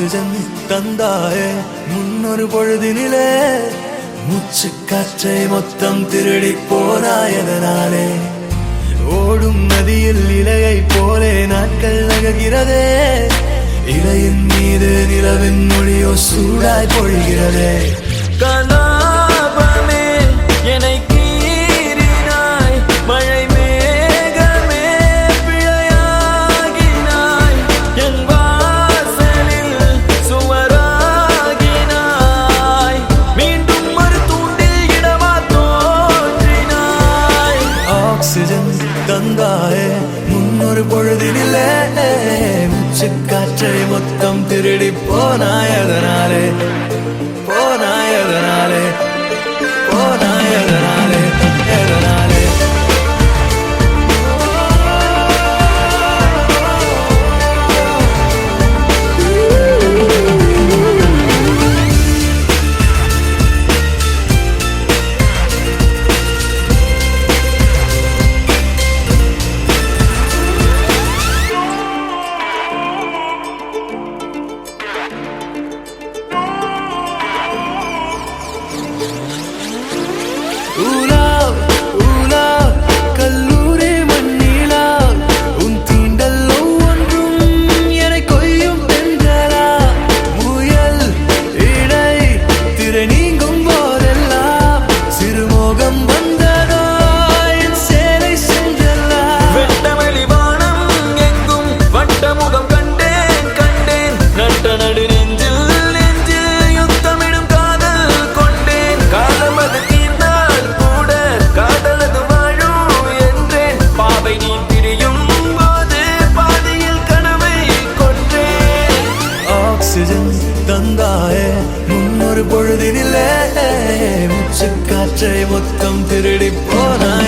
oxygen தந்தாயே முன்னொரு பொழுதினிலே மூச்சு காற்றை மொத்தம் திருடி போனாயதனாலே ஓடும் நதியில் இலையை போலே நாட்கள் நகர்கிறதே இலையின் மீது நிலவின் மொழியோ சூடாய் பொழிகிறதே கலாபமே என்னை கீறினாய் மழை மேகமே பிழையாகினாய் என் வாசலில் சுவராகினாய் மீண்டும் ஒரு தூண்டில் இடமா தோன்றினாய் ஆக்சிஜன் தந்தாயே முன்னொரு பொழுதினிலே மூச்சு காற்றை மொத்தம் திருடி போனாயதனாலே போனாயதனாலே போனாயதனாலே எதனாலே கல்லூரி மண்ணிலா உன் தீண்டல் ஒவ்வொன்றும் என கொய்யும் பெண்களா முயல் இடை திரை நீங்கும் போதெல்லாம் சிறுமோகம் வந்ததோ என் சேலை சென்றல்லா வெட்டவெளி வானம் எங்கும் வட்டமுகம் கண்டேன் கண்டேன் நட்ட நடு நெஞ்சில் நெஞ்சில் யுத்தமிடும் காதல் கொண்டேன் காலம் அது தீர்ந்தால் கூட காதலது வாழும் என்றேன் பாவை நீ பிரியும் போது பாதியில் கனவை கொன்றேன் ஆக்சிஜன் தந்தாயே முன்னொரு பொழுதினிலே மூச்சு காற்றை மொத்தம் திருடி போனாய்